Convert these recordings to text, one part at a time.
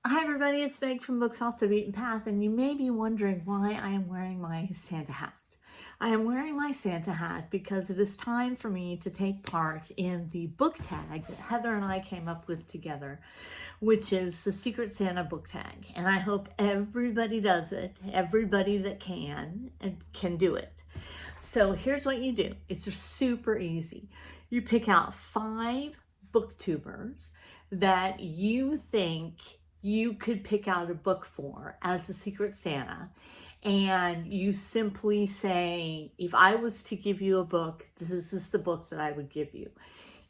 Hi everybody, it's Meg from Books Off the Beaten Path, and you may be wondering why I am wearing my Santa hat. I am wearing my Santa hat because it is time for me to take part in the book tag that Heather and I came up with together, which is the Secret Santa book tag. And I hope everybody does it, everybody that can do it. So here's what you do. It's super easy. You pick out 5 booktubers that you think you could pick out a book for as a Secret Santa, and you simply say, if I was to give you a book, this is the book that I would give you.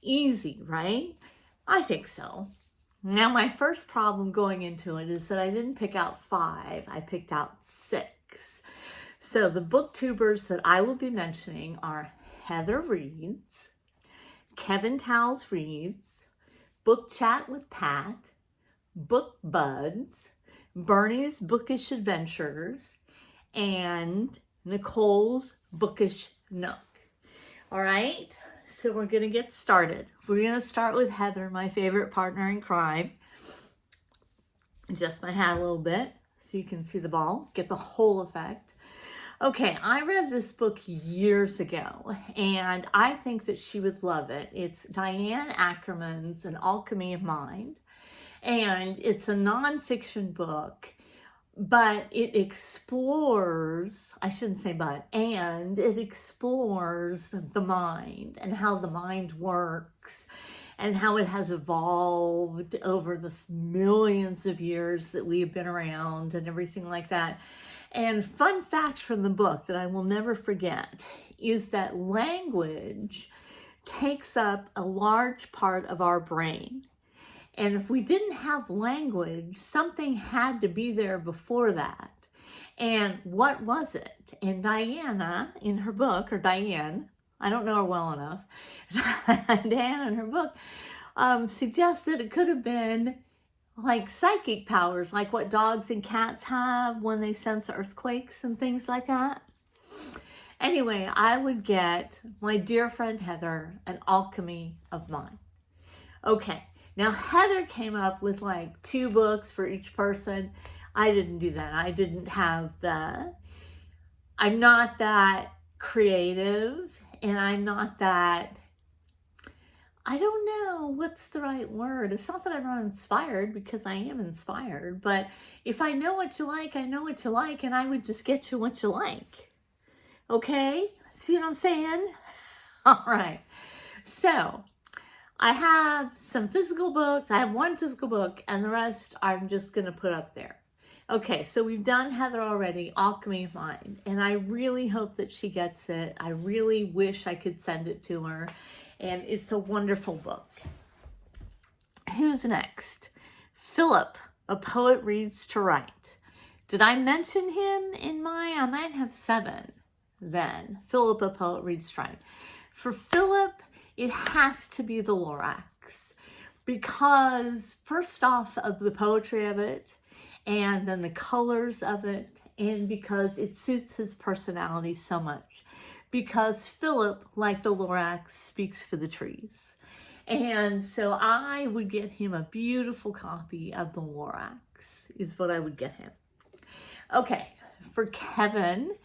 Easy, right? I think so. Now, my first problem going into it is that I didn't pick out 5, I picked out 6. So the booktubers that I will be mentioning are Heather Reads, Kevin Towles Reads, Book Chat with Pat, Book Buds, Bernie's Bookish Adventures, and Nicole's Bookish Nook. All right, so we're going to get started. We're going to start with Heather, my favorite partner in crime. Adjust my hat a little bit so you can see the ball, get the whole effect. Okay, I read this book years ago, and I think that she would love it. It's Diane Ackerman's An Alchemy of Mind. And it's a nonfiction book, but it explores, I shouldn't say but, and it explores the mind and how the mind works and how it has evolved over the millions of years that we've been around and everything like that. And fun fact from the book that I will never forget is that language takes up a large part of our brain. And if we didn't have language, something had to be there before that. And what was it? And Diana, in her book, or Diane, I don't know her well enough, Diane in her book suggests that it could have been like psychic powers, like what dogs and cats have when they sense earthquakes and things like that. Anyway, I would get my dear friend Heather, An Alchemy of Mind. Okay. Now, Heather came up with like 2 books for each person. I didn't do that. I didn't have that. I'm not that creative, and I'm not that, I don't know what's the right word. It's not that I'm not inspired, because I am inspired, but if I know what you like, I know what you like, and I would just get you what you like. Okay? See what I'm saying? All right. So, I have some physical books. I have 1 physical book, and the rest I'm just going to put up there. Okay, so we've done Heather already, Alchemy of Mind, and I really hope that she gets it. I really wish I could send it to her, and it's a wonderful book. Who's next? Philip, A Poet Reads to Write. Did I mention him in I might have 7 then. Philip, A Poet Reads to Write. For Philip, it has to be the Lorax, because first off of the poetry of it, and then the colors of it, and because it suits his personality so much. Because Philip, like the Lorax, speaks for the trees. And so I would get him a beautiful copy of the Lorax, is what I would get him. Okay, for Kevin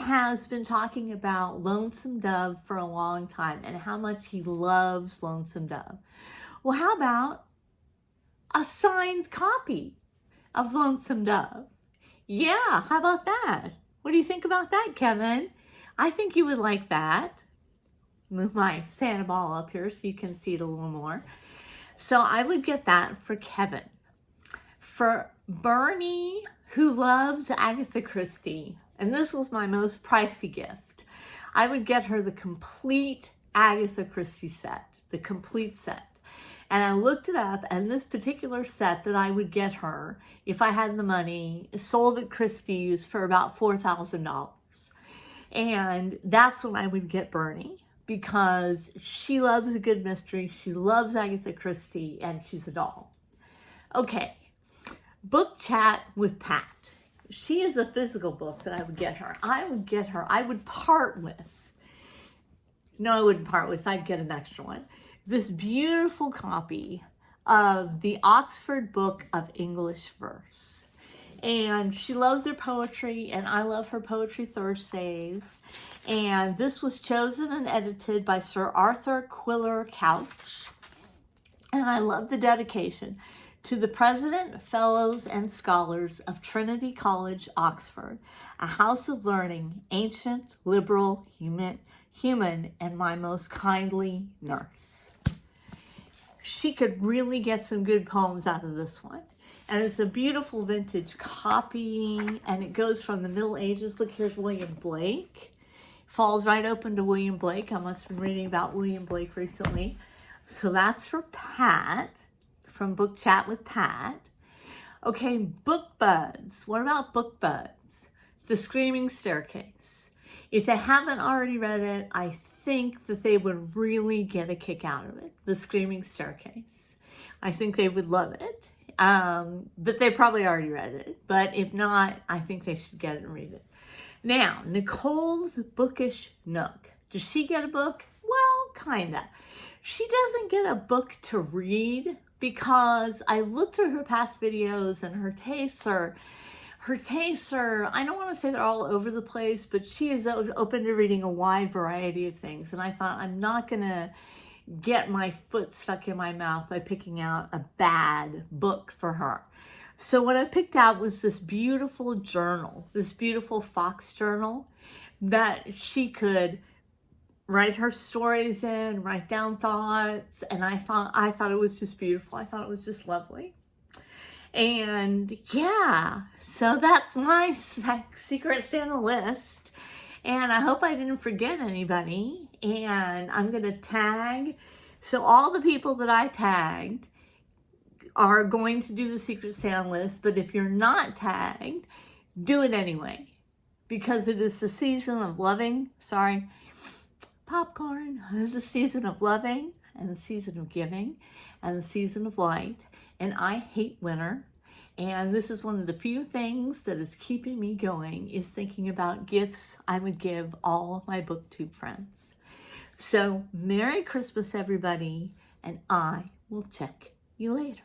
has been talking about Lonesome Dove for a long time and how much he loves Lonesome Dove. Well, how about a signed copy of Lonesome Dove? Yeah, how about that? What do you think about that, Kevin? I think you would like that. Move my Santa ball up here so you can see it a little more. So I would get that for Kevin. For Bernie, who loves Agatha Christie, and this was my most pricey gift, I would get her the complete Agatha Christie set, the complete set. And I looked it up, and this particular set that I would get her, if I had the money, sold at Christie's for about $4,000. And that's when I would get Bernie, because she loves a good mystery, she loves Agatha Christie, and she's a doll. Okay, Book Chat with Pat. She is a physical book that I would get her. I would part with, no, I wouldn't part with, I'd get an extra one, this beautiful copy of the Oxford Book of English Verse. And she loves her poetry, and I love her Poetry Thursdays. And this was chosen and edited by Sir Arthur Quiller Couch. And I love the dedication to the President, Fellows, and Scholars of Trinity College, Oxford, a house of learning, ancient, liberal, human, and my most kindly nurse. She could really get some good poems out of this one. And it's a beautiful vintage copy, and it goes from the Middle Ages. Look, here's William Blake. Falls right open to William Blake. I must have been reading about William Blake recently. So that's for Pat, from Book Chat with Pat. Okay, Book Buds. What about Book Buds? The Screaming Staircase. If they haven't already read it, I think that they would really get a kick out of it. The Screaming Staircase. I think they would love it. But they probably already read it. But if not, I think they should get it and read it. Now, Nicole's Bookish Nook. Does she get a book? Well, kinda. She doesn't get a book to read because I looked through her past videos and her tastes are, I don't want to say they're all over the place, but she is open to reading a wide variety of things. And I thought, I'm not going to get my foot stuck in my mouth by picking out a bad book for her. So what I picked out was this beautiful journal, this beautiful Fox journal that she could write her stories in, write down thoughts, and I thought it was just beautiful. I thought it was just lovely. And yeah, so that's my Secret Santa list. And I hope I didn't forget anybody. And I'm going to tag. So all the people that I tagged are going to do the Secret Santa list. But if you're not tagged, do it anyway. Because it is the season of loving. Sorry. Popcorn. It's the season of loving. And the season of giving. And the season of light. And I hate winter. And this is one of the few things that is keeping me going, is thinking about gifts I would give all of my BookTube friends. So, Merry Christmas, everybody, and I will check you later.